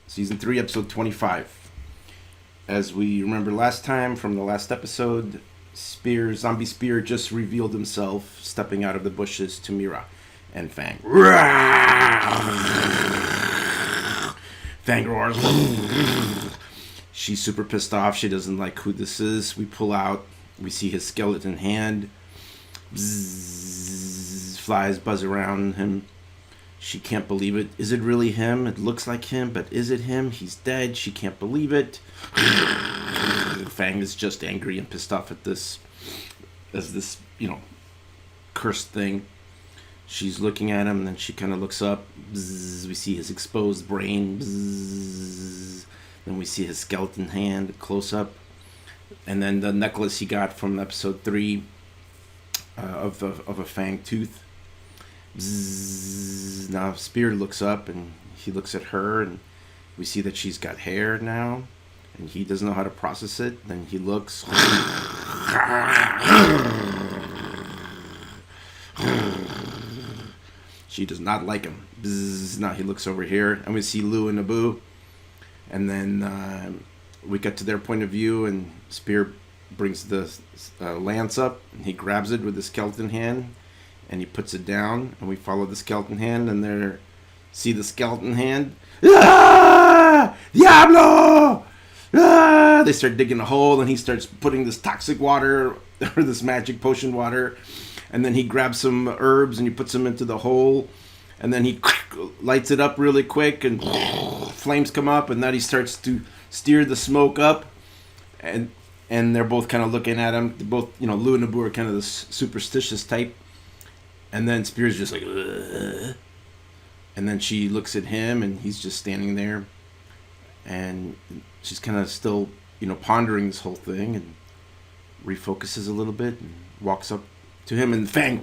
Season 3, Episode 25. As we remember last time from the last episode, Zombie Spear just revealed himself, stepping out of the bushes to Mira and Fang. Fang roars. She's super pissed off. She doesn't like who this is. We pull out. We see his skeleton hand. Bzzz, flies buzz around him. She can't believe it. Is it really him? It looks like him, but is it him? He's dead. She can't believe it. Fang is just angry and pissed off at this, as this, cursed thing. She's looking at him, and then she kind of looks up. Bzzz, we see his exposed brain. Bzzz, then we see his skeleton hand close up. And then the necklace he got from episode 3 of a fang tooth. Bzzz. Now Spear looks up and he looks at her, and we see that she's got hair now, and he doesn't know how to process it. Then he looks. She does not like him. Bzzz. Now he looks over here, and we see Lou and Abu, and then we get to their point of view, and Spear brings the lance up, and he grabs it with the skeleton hand, and he puts it down, and we follow the skeleton hand, and see the skeleton hand. Ah! Diablo! Ah! They start digging a hole, and he starts putting this toxic water, or this magic potion water, and then he grabs some herbs, and he puts them into the hole, and then he lights it up really quick, and flames come up, and then he starts to steer the smoke up, and they're both kind of looking at him. Both, Lou and Abu are kind of this superstitious type. And then Spear's just like, ugh. And then she looks at him, and he's just standing there. And she's kind of still, pondering this whole thing, and refocuses a little bit and walks up to him, and Fang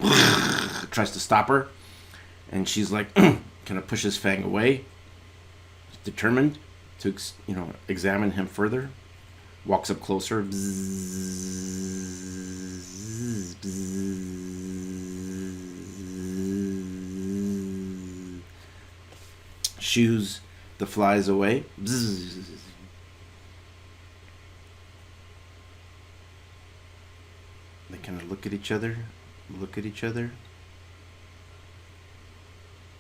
tries to stop her. And she's like, kind of pushes Fang away, determined to, examine him further. Walks up closer. Bzzz, bzzz. Shoos the flies away. Bzzz. They kind of look at each other.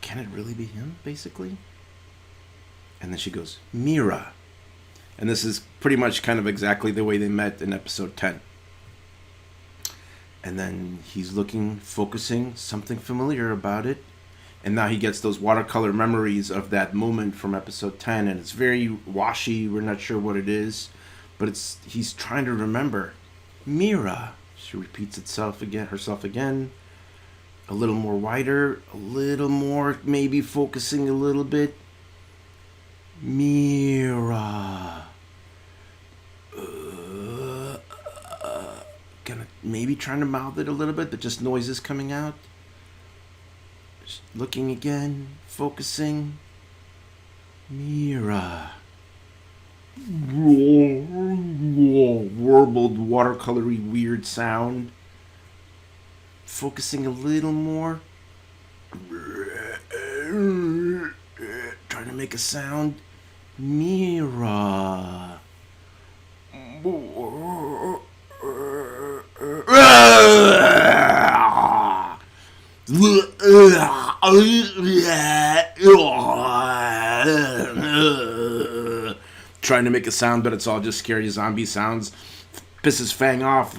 Can it really be him, basically? And then she goes, Mira. And this is pretty much kind of exactly the way they met in episode 10. And then he's looking, focusing, something familiar about it. And now he gets those watercolor memories of that moment from episode 10. And it's very washy. We're not sure what it is. But he's trying to remember. Mira. She repeats herself again. A little more wider. A little more, maybe focusing a little bit. Mira. Maybe trying to mouth it a little bit, but just noises coming out. Just looking again, focusing. Mira. Warbled, watercolory, weird sound. Focusing a little more. Trying to make a sound. Mira. Trying to make a sound, but it's all just scary zombie sounds. Pisses Fang off.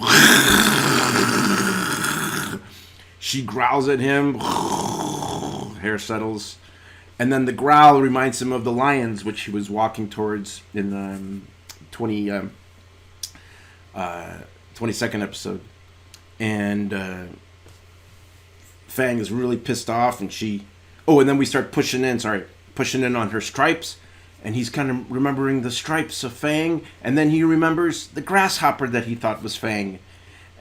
She growls at him. Hair settles. And then the growl reminds him of the lions, which he was walking towards in the 22nd episode. And Fang is really pissed off, and and then we start pushing in on her stripes, and he's kind of remembering the stripes of Fang, and then he remembers the grasshopper that he thought was Fang,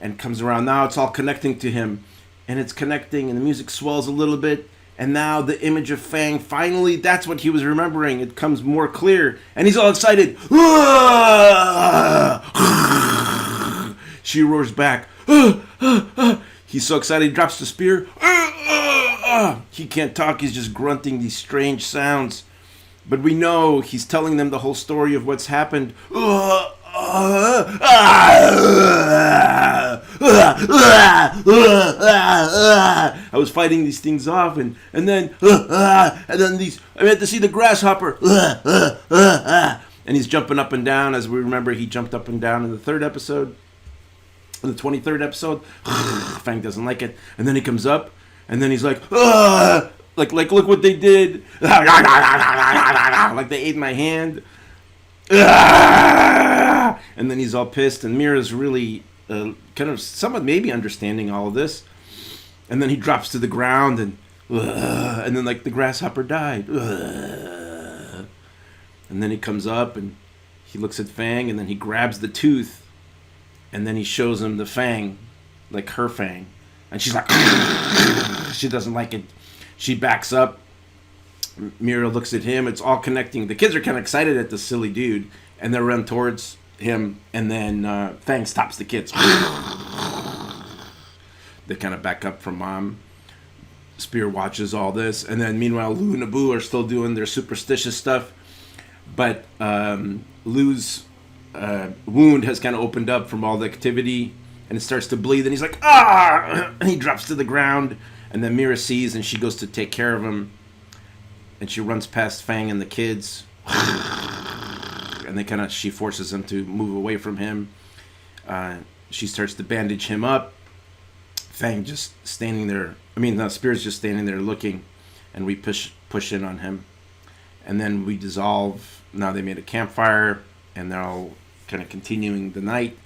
and comes around. Now it's all connecting to him, and it's connecting, and the music swells a little bit, and now the image of Fang, finally, that's what he was remembering. It comes more clear, and he's all excited. She roars back. He's so excited, he drops the spear. He can't talk, he's just grunting these strange sounds. But we know he's telling them the whole story of what's happened. I was fighting these things off, and then these. I had to see the grasshopper, and he's jumping up and down. As we remember, he jumped up and down in the third episode, in the 23rd episode. Fang doesn't like it, and then he comes up, and then he's like, like look what they did, like they ate my hand. And then he's all pissed, and Mira's really kind of somewhat maybe understanding all of this, and then he drops to the ground, and then like the grasshopper died, and then he comes up and he looks at Fang, and then he grabs the tooth, and then he shows him the fang, like her fang, and she's like, she doesn't like it. She backs up. Mira looks at him. It's all connecting. The kids are kind of excited at the silly dude, and they run towards him, and then Fang stops the kids. They kind of back up from Mom. Spear watches all this, and then meanwhile Lou and Abu are still doing their superstitious stuff, but Lou's wound has kind of opened up from all the activity, and it starts to bleed, and he's like, and he drops to the ground, and then Mira sees, and she goes to take care of him, and she runs past Fang and the kids, and they she forces them to move away from him. She starts to bandage him up. Fang just standing there. Spear's just standing there looking, and we push in on him, and then we dissolve. Now they made a campfire, and they're all kind of continuing the night,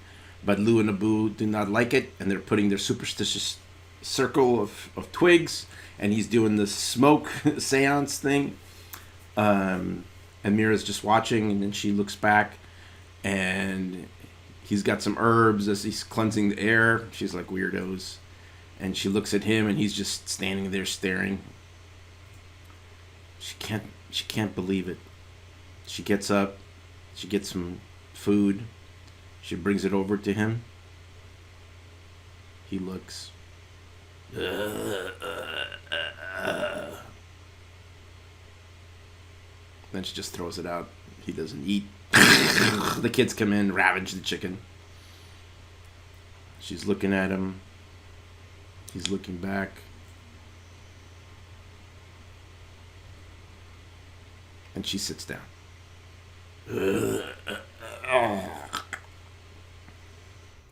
but Lou and Abu do not like it, and they're putting their superstitious circle of twigs, and he's doing the smoke seance thing, and Mira's just watching, and then she looks back, and he's got some herbs as he's cleansing the air. She's like, weirdos. And she looks at him, and he's just standing there staring. She can't believe it. She gets up, she gets some food, she brings it over to him. He looks. Then she just throws it out. He doesn't eat. The kids come in, ravage the chicken. She's looking at him. He's looking back. And she sits down.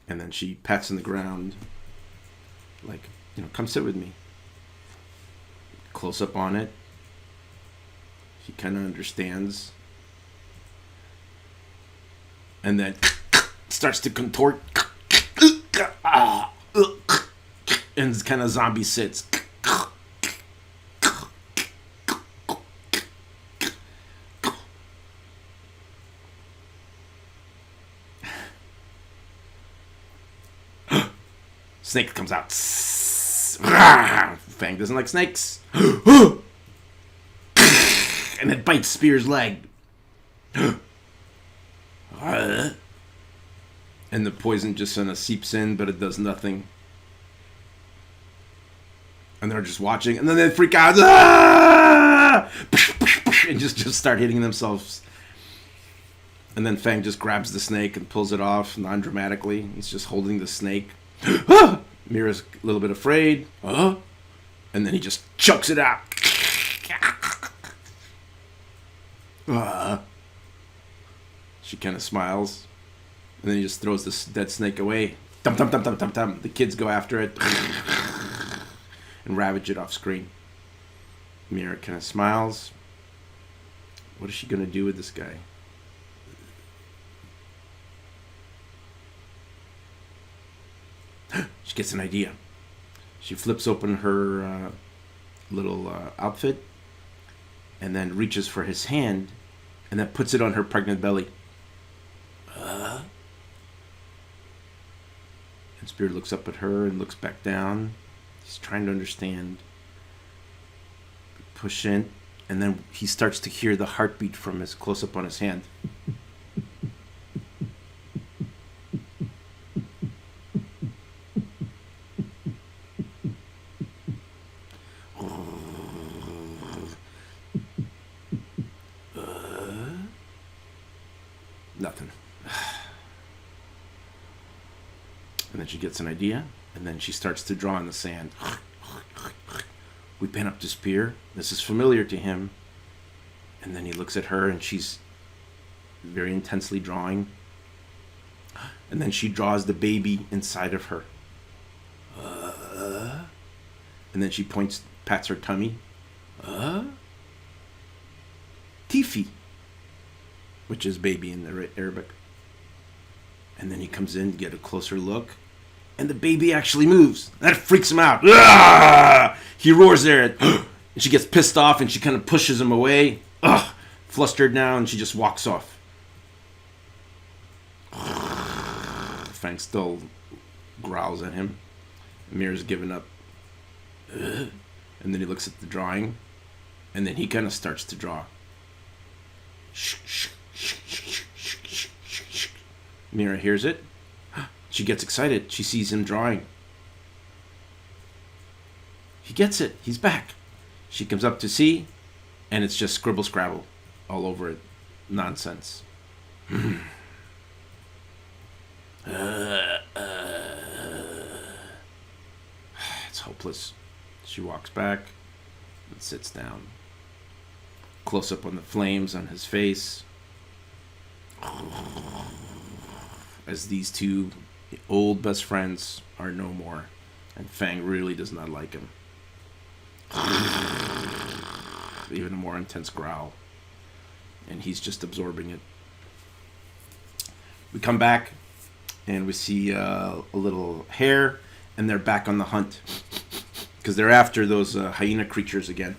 And then she pats on the ground, like, come sit with me. Close up on it. He kind of understands. And then starts to contort. And kind of zombie sits. Snake comes out. Fang doesn't like snakes. And it bites Spear's leg. And the poison just kind of seeps in, but it does nothing. And they're just watching, and then they freak out. And just start hitting themselves. And then Fang just grabs the snake and pulls it off non-dramatically. He's just holding the snake. Mira's a little bit afraid. And then he just chokes it out. She kind of smiles. And then he just throws this dead snake away. Dum dum dum dum dum dum. The kids go after it. And ravage it off screen. Mira kind of smiles. What is she going to do with this guy? She gets an idea. She flips open her little outfit and then reaches for his hand and then puts it on her pregnant belly. And Spirit looks up at her and looks back down. He's trying to understand. Push in, and then he starts to hear the heartbeat from his close-up on his hand. Nothing. And then she gets an idea, and then she starts to draw in the sand. We pan up to Spear. This is familiar to him. And then he looks at her, and she's very intensely drawing. And then she draws the baby inside of her. And then she pats her tummy. Tifi, which is baby in the Arabic. And then he comes in to get a closer look. And the baby actually moves. That freaks him out. He roars there. And she gets pissed off and she kind of pushes him away. Flustered now, and she just walks off. Fang still growls at him. Mir's given up. And then he looks at the drawing. And then he kind of starts to draw. Mira hears it. She gets excited. She sees him drawing. He gets it. He's back. She comes up to see, and it's just scribble scrabble all over it. Nonsense. It's hopeless. She walks back and sits down. Close up on the flames on his face. As these two old best friends are no more. And Fang really does not like him. Even a more intense growl. And he's just absorbing it. We come back and we see a little hare, and they're back on the hunt. Because they're after those hyena creatures again.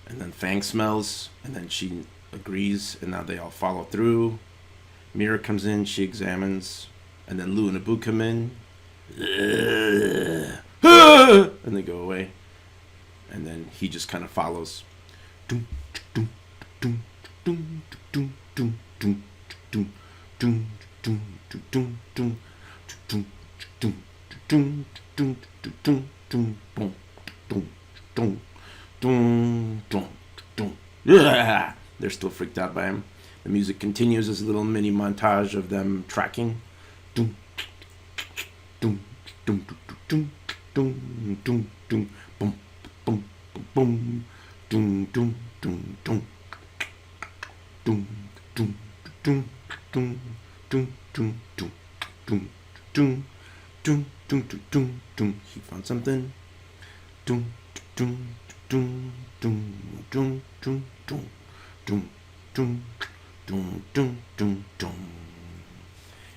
And then Fang smells, and then she agrees, and now they all follow through. Mira comes in, she examines, and then Lou and Abu come in. And they go away. And then he just kind of follows. They're still freaked out by him. The music continues as a little mini montage of them tracking. He found something.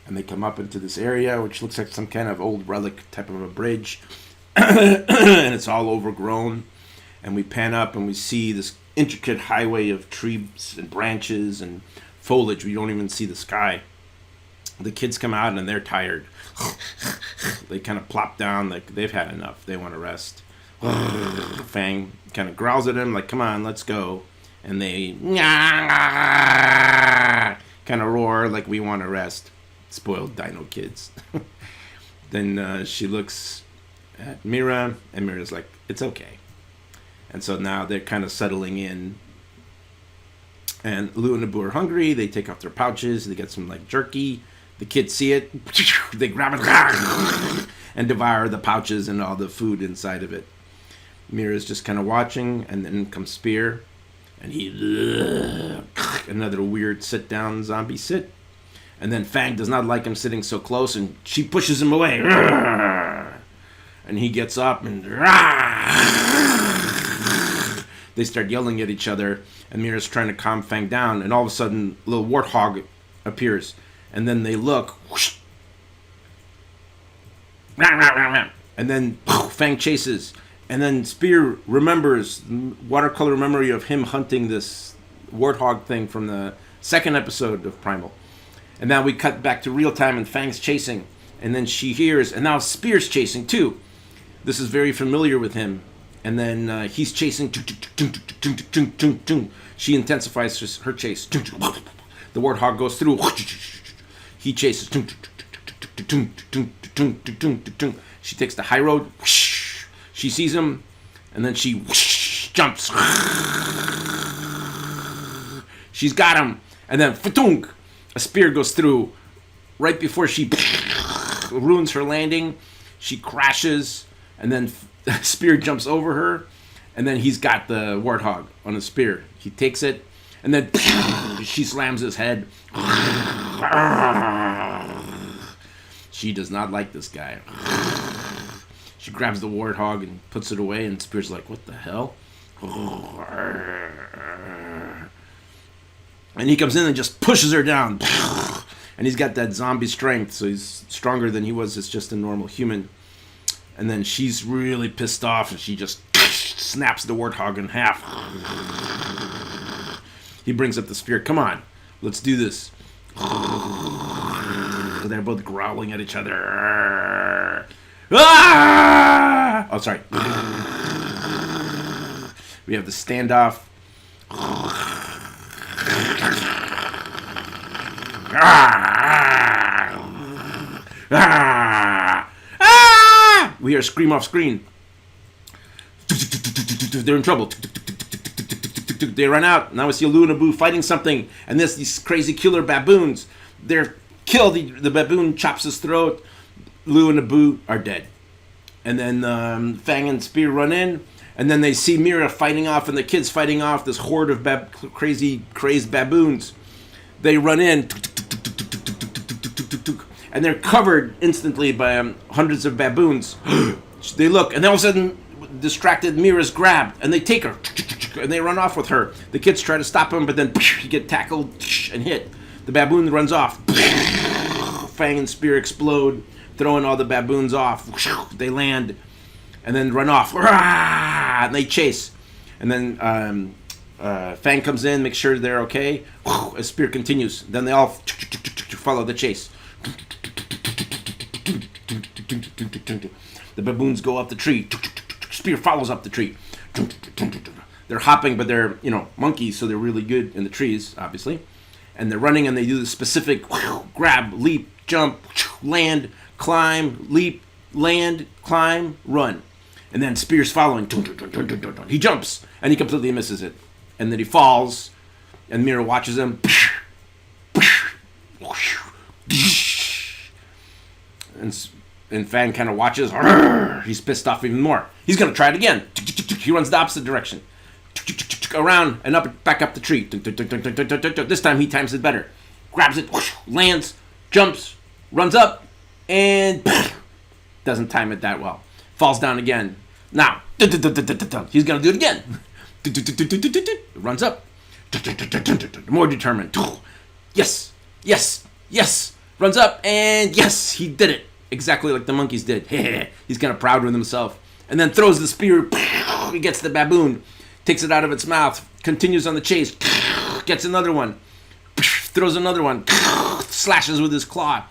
And they come up into this area, which looks like some kind of old relic type of a bridge. And it's all overgrown. And we pan up and we see this intricate highway of trees and branches and foliage. We don't even see the sky. The kids come out and they're tired. They kind of plop down like they've had enough. They want to rest. Fang kind of growls at him like, come on, let's go. And they kind of roar like we want to rest. Spoiled dino kids. Then she looks at Mira, and Mira's like, it's okay. And so now they're kind of settling in. And Lou and Abu are hungry. They take off their pouches. They get some like jerky. The kids see it. They grab it and devour the pouches and all the food inside of it. Mira's just kind of watching, and then comes Spear. And he, another weird sit-down zombie sit. And then Fang does not like him sitting so close, and she pushes him away. And he gets up, and they start yelling at each other. And Mira's trying to calm Fang down, and all of a sudden, a little warthog appears. And then they look. And then Fang chases. And then Spear remembers, watercolor memory of him hunting this warthog thing from the second episode of Primal. And now we cut back to real time and Fang's chasing. And then she hears, and now Spear's chasing too. This is very familiar with him. And then he's chasing. She intensifies her chase. The warthog goes through. He chases. She takes the high road. She sees him, and then she jumps. She's got him, And then, fatunk, a spear goes through. Right before she ruins her landing, she crashes, and then the spear jumps over her, and then he's got the warthog on the spear. He takes it, and then she slams his head. She does not like this guy. She grabs the warthog and puts it away, and Spear's like, what the hell? And he comes in and just pushes her down. And he's got that zombie strength, so he's stronger than he was as just a normal human. And then she's really pissed off, and she just snaps the warthog in half. He brings up the spear. Come on, let's do this. They're both growling at each other. Ah! Oh, sorry. We have the standoff. We hear a scream off screen. They're in trouble. They run out. Now we see Lou and Abu fighting something, and these crazy killer baboons. They're killed. The baboon chops his throat. Lou and Abu are dead. And then Fang and Spear run in, and then they see Mira fighting off, and the kids fighting off this horde of crazy, crazed baboons. They run in, and they're covered instantly by hundreds of baboons. They look, and then all of a sudden, distracted Mira's grabbed, and they take her, and they run off with her. The kids try to stop him, but then you get tackled and hit. The baboon runs off. Fang and Spear explode, throwing all the baboons off. They land, and then run off. And they chase. And then Fang comes in, makes sure they're okay. As Spear continues. Then they all follow the chase. The baboons go up the tree. Spear follows up the tree. They're hopping, but they're, monkeys, so they're really good in the trees, obviously. And they're running, and they do the specific grab, leap, jump, land, climb, leap, land, climb, run. And then Spear's following. He jumps, and he completely misses it. And then he falls, and Mira watches him. And Fang kind of watches. He's pissed off even more. He's going to try it again. He runs the opposite direction. Around and up, back up the tree. This time he times it better. Grabs it, lands, jumps, runs up, and doesn't time it that well. Falls down again. Now, he's going to do it again. Runs up. More determined. Yes, yes, yes. Runs up, and yes, he did it. Exactly like the monkeys did. He's kind of proud with himself. And then throws the spear. He gets the baboon. Takes it out of its mouth. Continues on the chase. Gets another one. Throws another one. Slashes with his claw.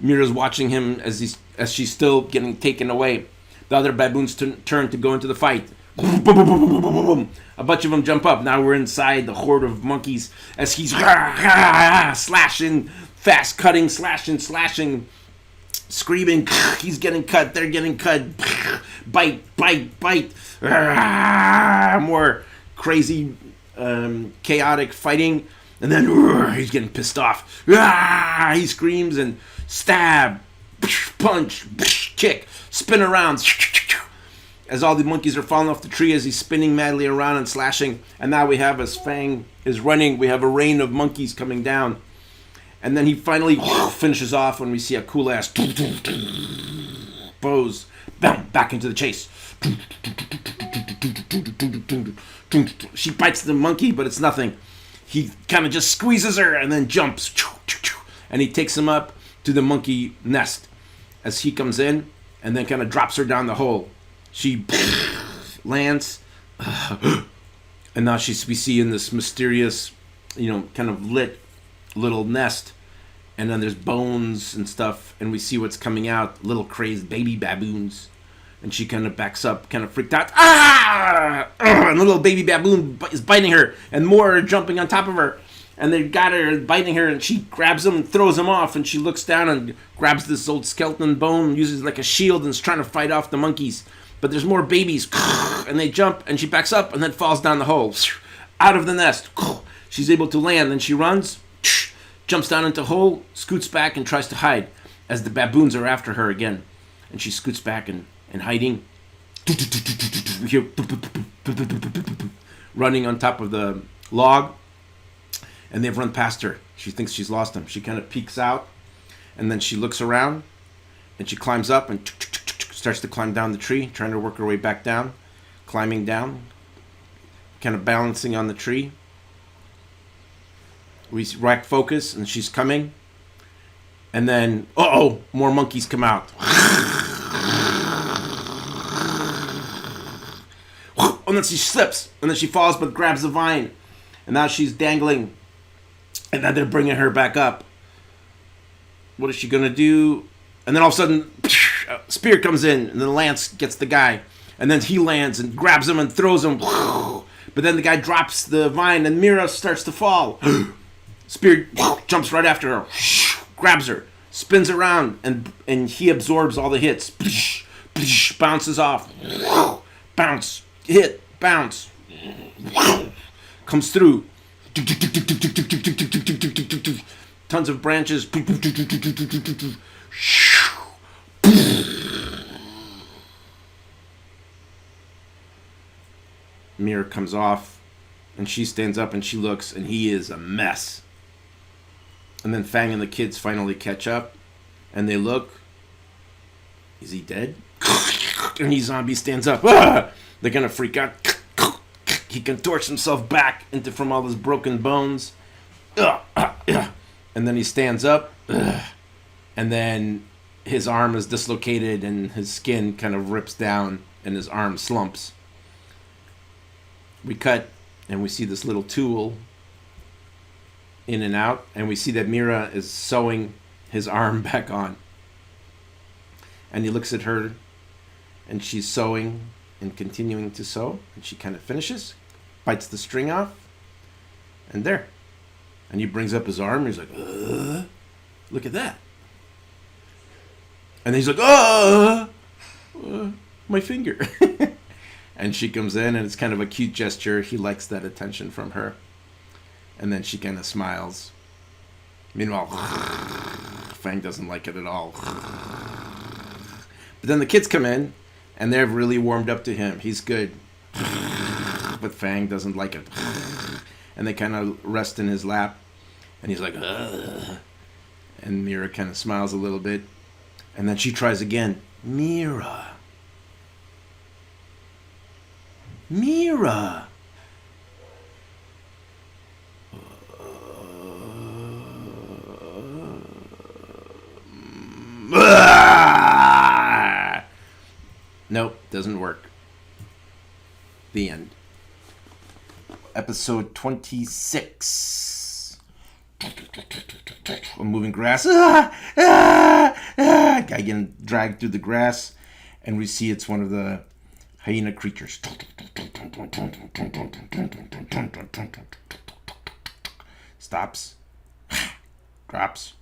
Mira's watching him as she's still getting taken away. The other baboons turn to go into the fight. A bunch of them jump up. Now we're inside the horde of monkeys as he's slashing, fast cutting, slashing, screaming. He's getting cut. They're getting cut. Bite. More crazy, chaotic fighting. And then he's getting pissed off. He screams and stab, punch, kick, spin around. As all the monkeys are falling off the tree as he's spinning madly around and slashing. And now we have, as Fang is running, we have a rain of monkeys coming down. And then he finally finishes off when we see a cool ass pose. Bam, back into the chase. She bites the monkey, but it's nothing. He kind of just squeezes her and then jumps. And he takes him up to the monkey nest as he comes in and then kind of drops her down the hole. She lands, and now we see in this mysterious, kind of lit little nest, and then there's bones and stuff, and we see what's coming out, little crazed baby baboons, and she kind of backs up, kind of freaked out, and the little baby baboon is biting her, and more are jumping on top of her, and they got her biting her, and she grabs him and throws him off, and she looks down and grabs this old skeleton bone, uses like a shield, and is trying to fight off the monkeys. But there's more babies, and they jump, and she backs up, and then falls down the hole, out of the nest. She's able to land, and she runs, jumps down into a hole, scoots back, and tries to hide as the baboons are after her again. And she scoots back and hiding. We hear running on top of the log, and they've run past her. She thinks she's lost them. She kind of peeks out, and then she looks around, and she climbs up and starts to climb down the tree, trying to work her way back down, climbing down, kind of balancing on the tree. We rack focus, and she's coming, and then, more monkeys come out. And then she slips, and then she falls, but grabs the vine, and now she's dangling, and now they're bringing her back up. What is she gonna do? And then all of a sudden, spear comes in, and then Lance gets the guy, and then he lands and grabs him and throws him. But then the guy drops the vine, and Mira starts to fall. Spear jumps right after her, grabs her, spins around, and he absorbs all the hits. Bounces off, bounce. Hit, bounce, comes through. Tons of branches. Mirror comes off, and she stands up and she looks, and he is a mess. And then Fang and the kids finally catch up, and they look. Is he dead? And he zombie stands up. Ah! They're gonna freak out. He contorts himself back from all his broken bones. And then he stands up. And then his arm is dislocated and his skin kind of rips down and his arm slumps. We cut and we see this little tool in and out. And we see that Mira is sewing his arm back on. And he looks at her and she's sewing and continuing to sew, and she kind of finishes, bites the string off, and there. And he brings up his arm, and he's like, look at that. And then he's like, my finger. And she comes in, and it's kind of a cute gesture. He likes that attention from her. And then she kind of smiles. Meanwhile, Fang doesn't like it at all. But then the kids come in, and they're really warmed up to him. He's good. But Fang doesn't like it. And they kind of rest in his lap. And he's like, ugh. And Mira kind of smiles a little bit. And then she tries again. Mira. Mira. Nope, doesn't work. The end. Episode 26. I'm moving grass. Guy getting dragged through the grass, and we see it's one of the hyena creatures. Stops. Drops.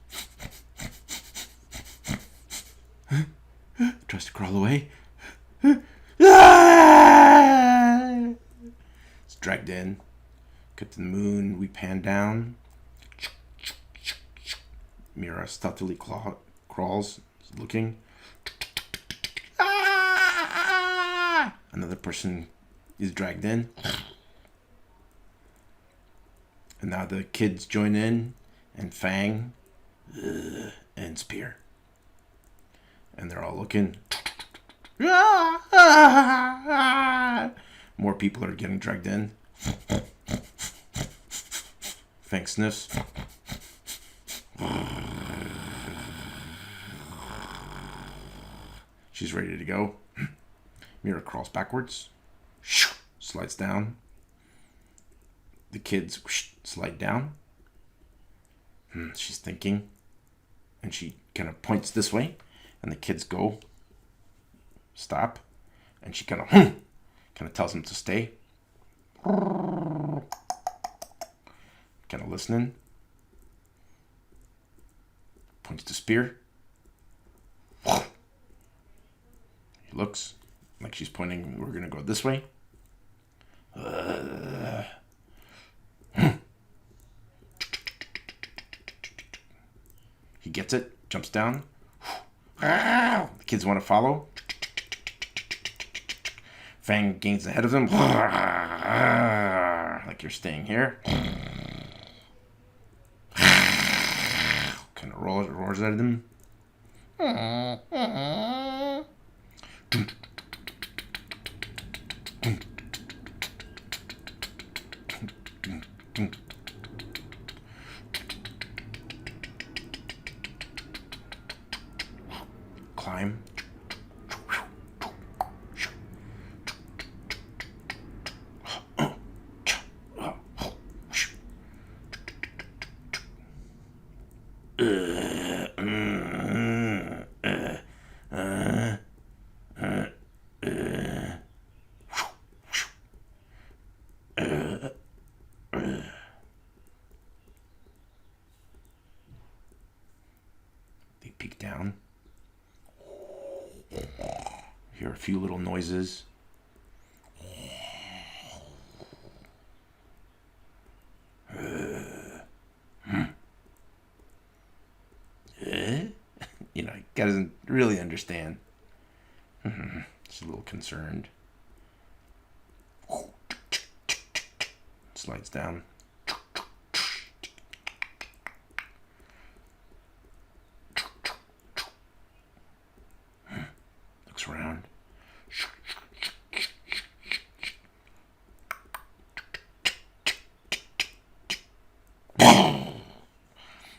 Tries to crawl away. It's dragged in. Cut to the moon. We pan down. Mira stealthily crawls, looking. Another person is dragged in. And now the kids join in, and Fang, and Spear. And they're all looking. More people are getting dragged in. Fang sniffs. She's ready to go. Mira crawls backwards. Slides down. The kids slide down. She's thinking. And she kind of points this way. And the kids go. Stop. And she kind of tells them to stay. Kind of listening. Points to Spear. He looks like she's pointing. We're going to go this way. He gets it, jumps down. The kids want to follow. Fang gains ahead of them. Like you're staying here. Kind of roars at them. Climb. They peek down. Hear a few little noises. You know, he doesn't really understand. He's a little concerned. Slides down. Looks around.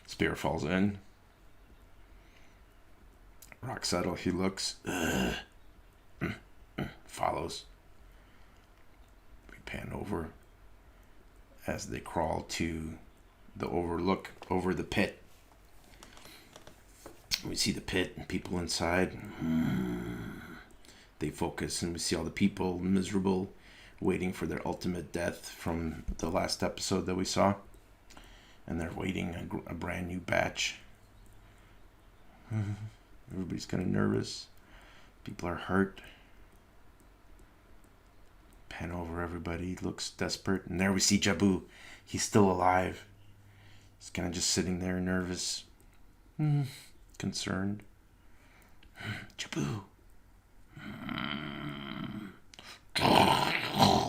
Spear falls in. Rock settle, he looks. Follows. We pan over as they crawl to the overlook over the pit. We see the pit and people inside. They focus and we see all the people miserable, waiting for their ultimate death from the last episode that we saw. And they're waiting a brand new batch. Everybody's kind of nervous. People are hurt. Pan over everybody. Looks desperate. And there we see Jabu. He's still alive. He's kind of just sitting there nervous. Concerned. Jabu.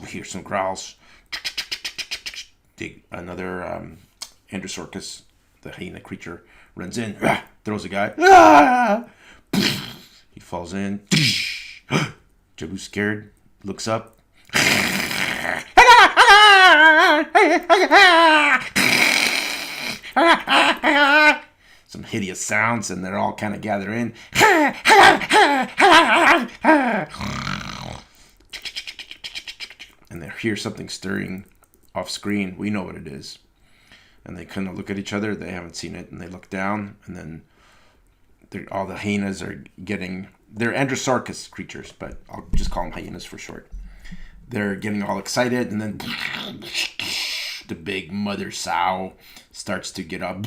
We hear some growls. Another Androsorcus, the hyena creature, runs in, throws a guy. He falls in. Jabu's scared, looks up. Some hideous sounds, and they're all kind of gather in. And they hear something stirring off screen. We know what it is. And they kind of look at each other. They haven't seen it. And they look down. And then all the hyenas are getting... They're Androsorcus creatures, but I'll just call them hyenas for short. They're getting all excited. And then the big mother sow starts to get up.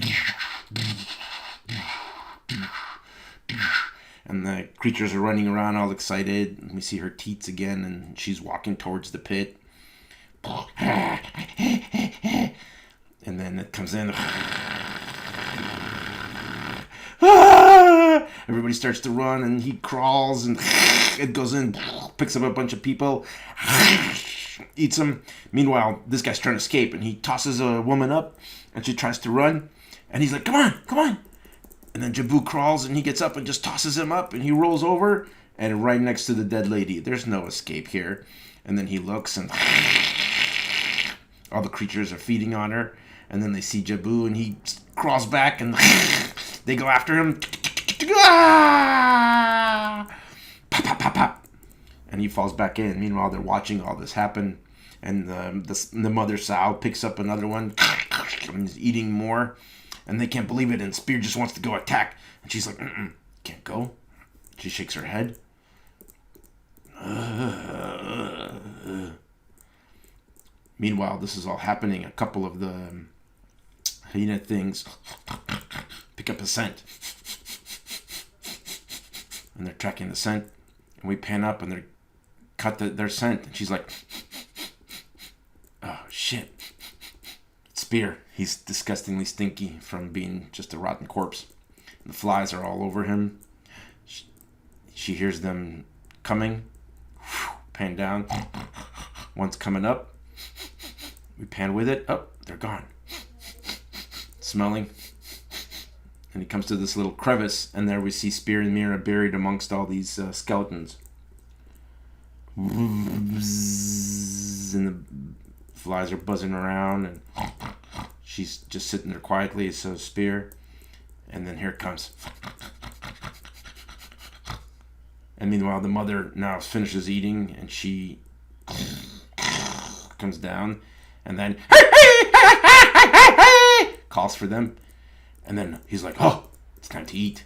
And the creatures are running around all excited. And we see her teats again. And she's walking towards the pit. And then it comes in. Everybody starts to run, and he crawls, and it goes in, picks up a bunch of people, eats them. Meanwhile, this guy's trying to escape, and he tosses a woman up, and she tries to run, and he's like, come on, come on. And then Jabu crawls, and he gets up and just tosses him up, and he rolls over, and right next to the dead lady. There's no escape here. And then he looks, and all the creatures are feeding on her. And then they see Jabu, and he crawls back, and they go after him. Pop, pop, pop, pop. And he falls back in. Meanwhile, they're watching all this happen. And the mother sow picks up another one and is eating more. And they can't believe it. And Spear just wants to go attack. And she's like, can't go. She shakes her head. Meanwhile, this is all happening. A couple of the hyena things pick up a scent. And they're tracking the scent. And we pan up and they cut their scent. And she's like, oh, shit. It's Spear. He's disgustingly stinky from being just a rotten corpse. The flies are all over him. She hears them coming. Pan down. One's coming up. We pan with it. Oh, they're gone. Smelling. And he comes to this little crevice, and there we see Spear and Mira buried amongst all these skeletons. And the flies are buzzing around, and she's just sitting there quietly, so Spear. And then here it comes. And meanwhile, the mother now finishes eating, and she comes down, and then calls for them. And then he's like, oh, it's time to eat.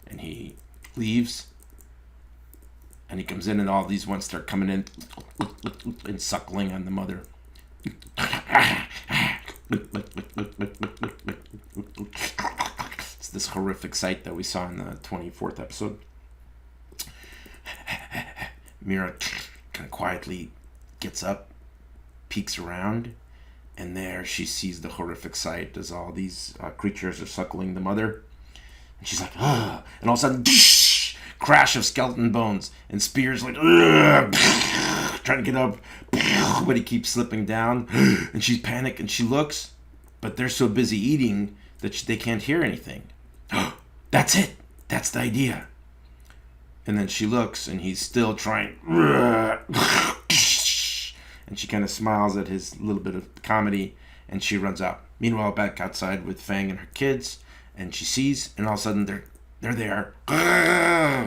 And he leaves. And he comes in, and all these ones start coming in and suckling on the mother. It's this horrific sight that we saw in the 24th episode. Mira kind of quietly gets up, peeks around, and there she sees the horrific sight as all these creatures are suckling the mother. And she's like, ugh. And all of a sudden, crash of skeleton bones. And Spear's like, ugh, trying to get up, but he keeps slipping down. And she's panicked, and she looks, but they're so busy eating that they can't hear anything. That's it. That's the idea. And then she looks, and he's still trying. And she kind of smiles at his little bit of comedy, and she runs out. Meanwhile, back outside with Fang and her kids, and she sees, and all of a sudden they're there.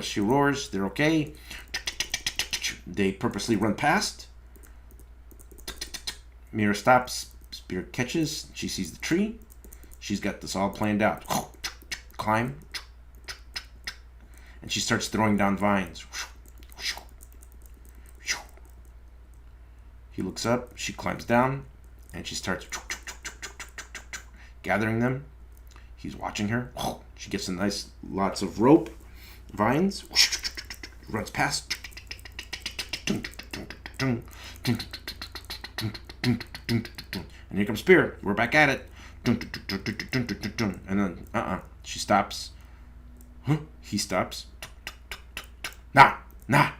She roars. They're okay. They purposely run past. Mira stops. Spear catches. She sees the tree. She's got this all planned out. Climb. And she starts throwing down vines. He looks up, she climbs down, and she starts gathering them. He's watching her. She gets lots of rope, vines, runs past. And here comes Spear. We're back at it. And then, she stops. He stops. Nah.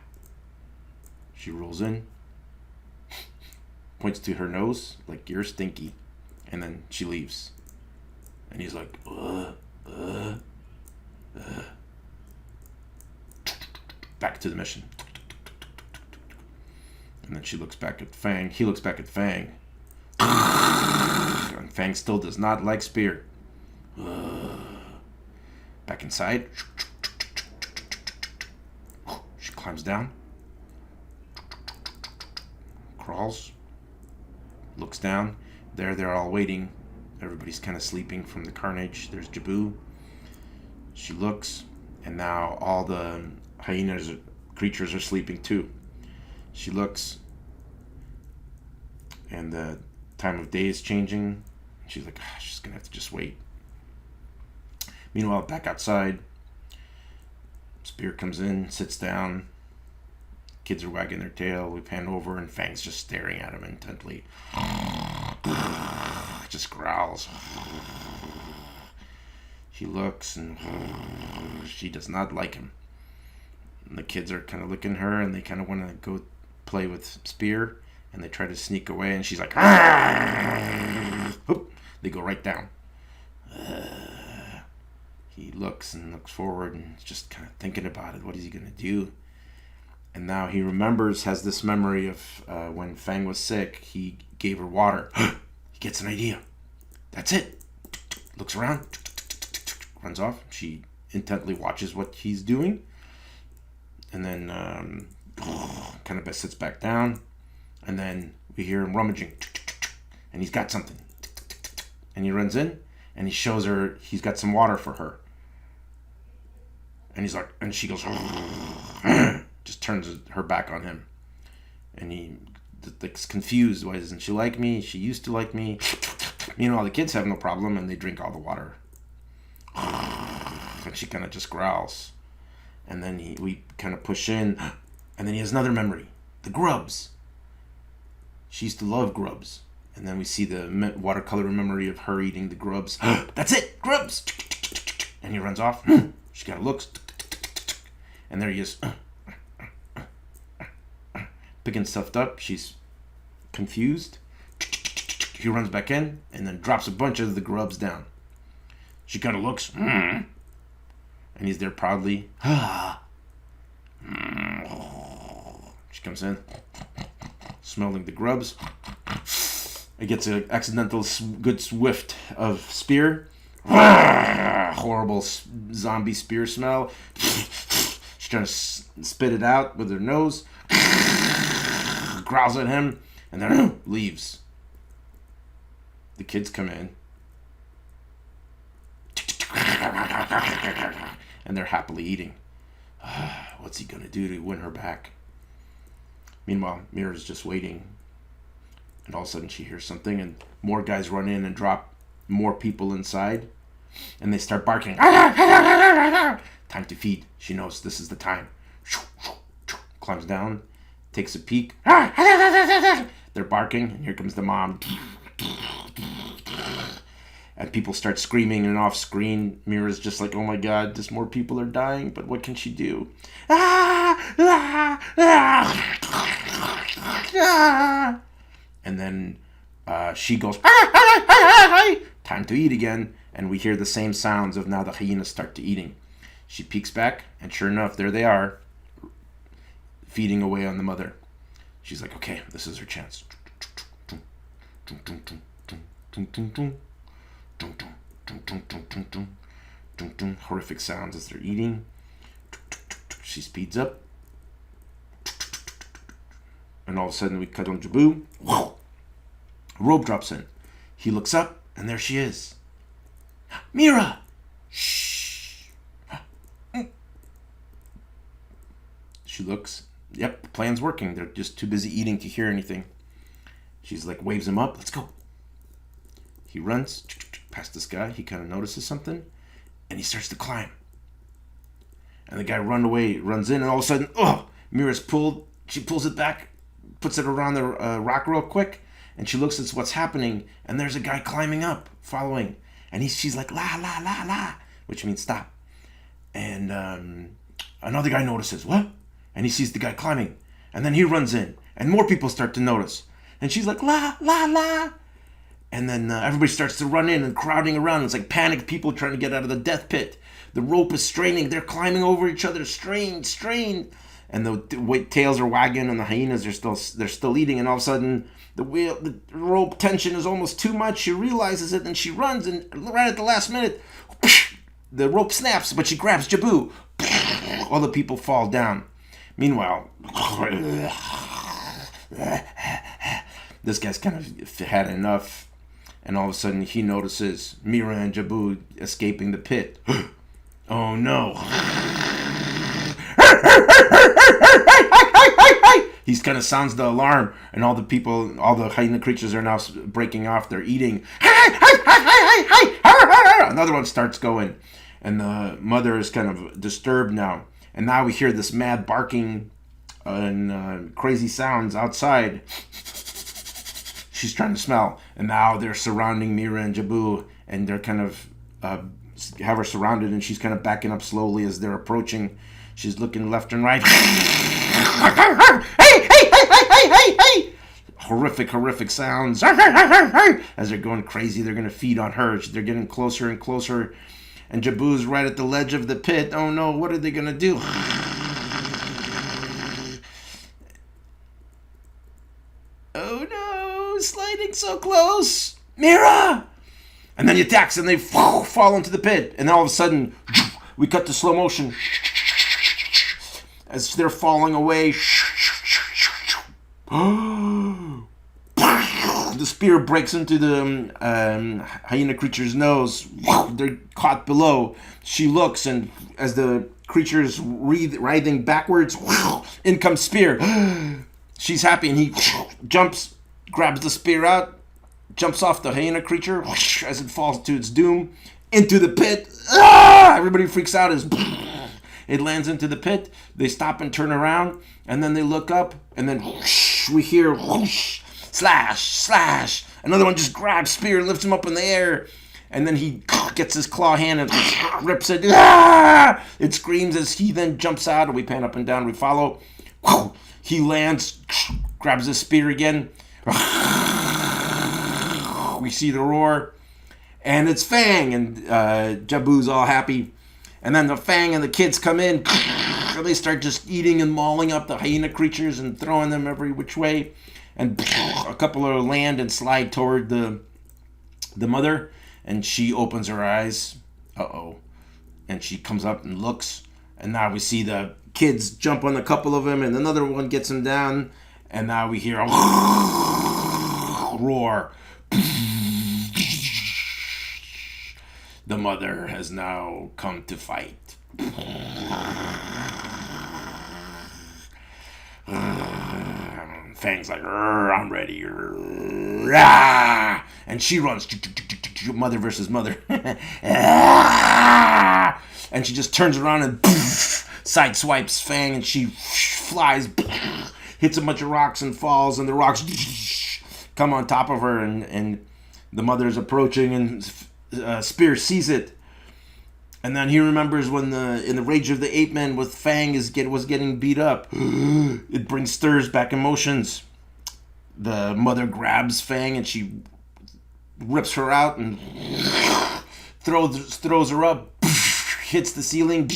She rolls in. Points to her nose, like, you're stinky. And then she leaves. And he's like, Back to the mission. And then she looks back at Fang. He looks back at Fang. And Fang still does not like Spear. Back inside. She climbs down. Crawls. Looks down. They're all waiting. Everybody's kind of sleeping from the carnage. There's Jabu. She looks, and now all the hyenas creatures are sleeping too. She looks, and the time of day is changing. She's like, she's gonna have to just wait. Meanwhile, back outside, Spear comes in, sits down. Kids are wagging their tail. We pan over, and Fang's just staring at him intently. Just growls. He looks, and she does not like him. And the kids are kind of looking at her, and they kind of want to go play with Spear, and they try to sneak away, and she's like, they go right down. He looks and looks forward, and just kind of thinking about it. What is he going to do? And now he remembers, has this memory of when Fang was sick, he gave her water. He gets an idea. That's it. Looks around. Runs off. She intently watches what he's doing. And then kind of sits back down. And then we hear him rummaging. And he's got something. And he runs in, and he shows her he's got some water for her. And he's like, and she goes, just turns her back on him. And he looks confused. Why doesn't she like me? She used to like me. Meanwhile, the kids have no problem, and they drink all the water. And she kind of just growls. And then we kind of push in, and then he has another memory. The grubs. She used to love grubs. And then we see the watercolor memory of her eating the grubs. That's it! Grubs! And he runs off. She kind of looks. And there he is. Picking stuff up. She's confused. He runs back in and then drops a bunch of the grubs down. She kind of looks. And he's there proudly. She comes in, smelling the grubs. It gets an accidental good whiff of spear. Horrible zombie spear smell. She's trying to spit it out with her nose. Growls at him and then leaves. The kids come in. And they're happily eating. What's he gonna do to win her back? Meanwhile, Mira's just waiting. And all of a sudden she hears something and more guys run in and drop more people inside. And they start barking. Time to feed. She knows this is the time. Climbs down, takes a peek. They're barking, and here comes the mom. And people start screaming, and off screen, Mira's just like, oh my god, just more people are dying, but what can she do? And then she goes, time to eat again, and we hear the same sounds of now the hyenas start to eating. She peeks back, and sure enough, there they are, feeding away on the mother. She's like, okay, this is her chance. Horrific sounds as they're eating. She speeds up. And all of a sudden we cut on Jabu. A rope drops in. He looks up and there she is. Mira! Shh! She looks. Yep, the plan's working. They're just too busy eating to hear anything. She's like, waves him up. Let's go. He runs past this guy. He kind of notices something. And he starts to climb. And the guy runs in. And all of a sudden, Mira's pulled. She pulls it back. Puts it around the rock real quick. And she looks at what's happening. And there's a guy climbing up, following. And she's like, la, la, la, la. Which means stop. And another guy notices. What? And he sees the guy climbing. And then he runs in. And more people start to notice. And she's like, la, la, la. And then everybody starts to run in and crowding around. It's like panicked people trying to get out of the death pit. The rope is straining. They're climbing over each other. Strain. And the tails are wagging and the hyenas they're still eating. And all of a sudden, the rope tension is almost too much. She realizes it and she runs. And right at the last minute, the rope snaps. But she grabs Jabu. All the people fall down. Meanwhile, this guy's kind of had enough. And all of a sudden, he notices Mira and Jabu escaping the pit. Oh no. He kind of sounds the alarm. And all the hyena creatures are now breaking off. They're eating. Another one starts going. And the mother is kind of disturbed now. And now we hear this mad barking and crazy sounds outside. She's trying to smell. And now they're surrounding Mira and Jabu. And they're kind of have her surrounded. And she's kind of backing up slowly as they're approaching. She's looking left and right. Hey! Horrific sounds. As they're going crazy, they're going to feed on her. They're getting closer and closer. And Jabu's right at the ledge of the pit. Oh no, what are they going to do? Oh no, sliding so close. Mira! And then he attacks and they fall into the pit. And then all of a sudden, we cut to slow motion. As they're falling away. The spear breaks into the hyena creature's nose. They're caught below. She looks, and as the creature's writhing backwards, in comes spear. She's happy, and he jumps, grabs the spear out, jumps off the hyena creature as it falls to its doom into the pit. Everybody freaks out as it lands into the pit. They stop and turn around, and then they look up, and then we hear slash. Another one just grabs spear, lifts him up in the air, and then he gets his claw hand and rips it. Ah! It screams as he then jumps out, and we pan up and down, we follow. He lands, grabs his spear again. We see the roar, and it's Fang, and Jabu's all happy. And then the Fang and the kids come in, and they start just eating and mauling up the hyena creatures and throwing them every which way. And a couple of land and slide toward the mother, and she opens her eyes. And she comes up and looks, and now we see the kids jump on a couple of them, and another one gets him down, and now we hear a roar. The mother has now come to fight. Fang's like, I'm ready. And she runs. Mother versus mother. And she just turns around and side swipes Fang, and she flies, hits a bunch of rocks and falls, and the rocks come on top of her, and the mother is approaching, and Spear sees it, and then he remembers when in the Rage of the Ape Men with Fang was getting beat up. It stirs back emotions. The mother grabs Fang and she rips her out and throws her up, hits the ceiling,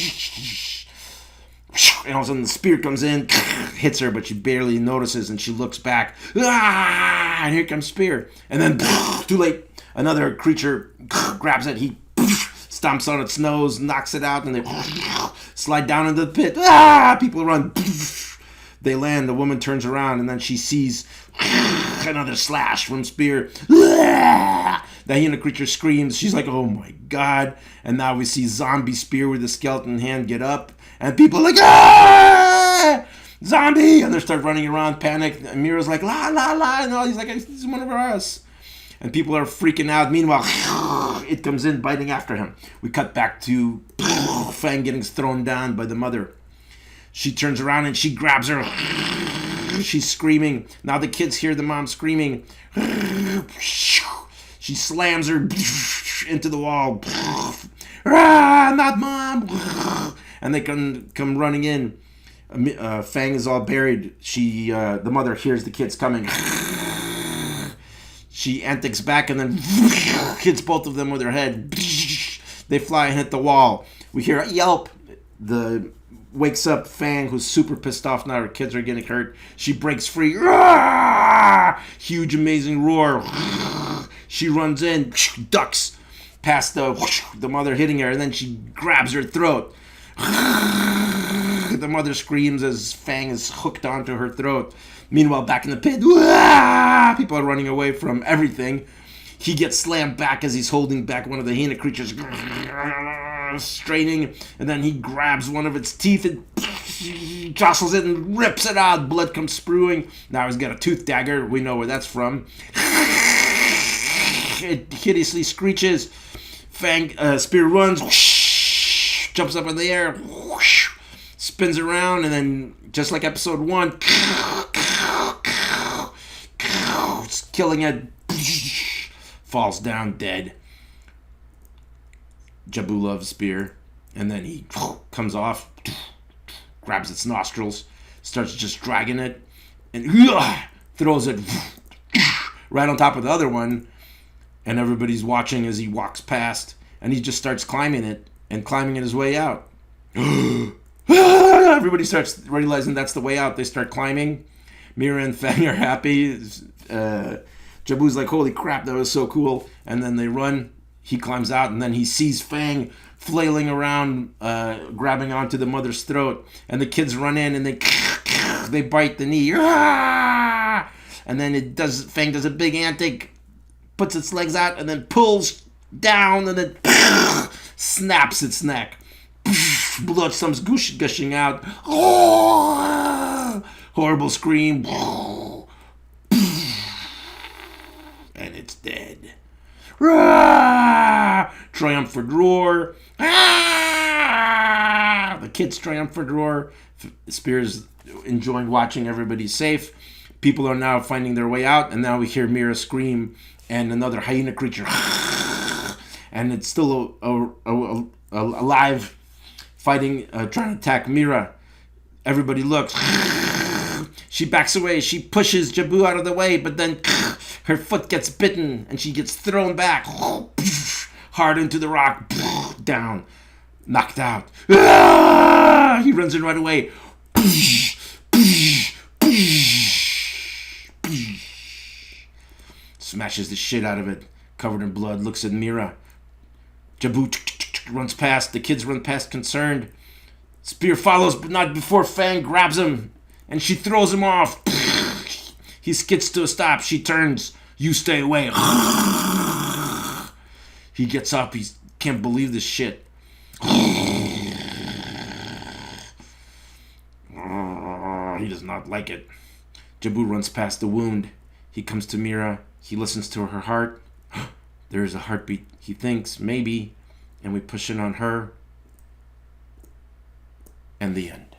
and all of a sudden the spear comes in, hits her, but she barely notices, and she looks back, and here comes Spear, and then too late. Another creature grabs it. He stomps on its nose, knocks it out, and they slide down into the pit. People run. They land. The woman turns around, and then she sees another slash from Spear. The hyena creature screams. She's like, oh my God. And now we see zombie Spear with a skeleton hand get up, and people are like, ah! Zombie! And they start running around, panic. And Mira's like, la, la, la. And all he's like, he's one of us. And people are freaking out. Meanwhile, it comes in, biting after him. We cut back to Fang getting thrown down by the mother. She turns around and she grabs her. She's screaming. Now the kids hear the mom screaming. She slams her into the wall. Not mom! And they come running in. Fang is all buried. The mother hears the kids coming. She antics back and then hits both of them with her head. They fly and hit the wall. We hear a yelp. Wakes up Fang, who's super pissed off now. Her kids are getting hurt. She breaks free. Huge, amazing roar. She runs in, ducks past the mother hitting her, and then she grabs her throat. The mother screams as Fang is hooked onto her throat. Meanwhile, back in the pit, people are running away from everything. He gets slammed back as he's holding back one of the hyena creatures, straining, and then he grabs one of its teeth and jostles it and rips it out. Blood comes spewing. Now he's got a tooth dagger. We know where that's from. It hideously screeches. Spear runs, jumps up in the air, spins around, and then, just like episode 1, killing it, falls down dead. Jabu loves Spear, and then he comes off, grabs its nostrils, starts just dragging it, and throws it right on top of the other one, and everybody's watching as he walks past, and he just starts climbing it his way out. Everybody starts realizing that's the way out. They start climbing. Mira and Fang are happy. Jabu's like, holy crap, that was so cool. And then they run. He climbs out, and then he sees Fang flailing around, grabbing onto the mother's throat. And the kids run in, and they bite the knee. And then Fang does a big antic, puts its legs out, and then pulls down, and then snaps its neck. Blood comes gushing out. Horrible scream. And it's dead. Triumphant roar. The kids triumphant roar. Spear's enjoying watching everybody safe. People are now finding their way out, and now we hear Mira scream, and another hyena creature. and it's still alive, fighting, trying to attack Mira. Everybody looks. She backs away. She pushes Jabu out of the way, but then her foot gets bitten, and she gets thrown back hard into the rock. Down, knocked out. He runs in right away. Smashes the shit out of it, covered in blood. Looks at Mira. Jabu runs past. The kids run past, concerned. Spear follows, but not before Fang grabs him, and she throws him off. He skids to a stop. She turns. You stay away. He gets up. He can't believe this shit. He does not like it. Jabu runs past the wound. He comes to Mira. He listens to her heart. There is a heartbeat, he thinks, maybe. And we push in on her. And the end.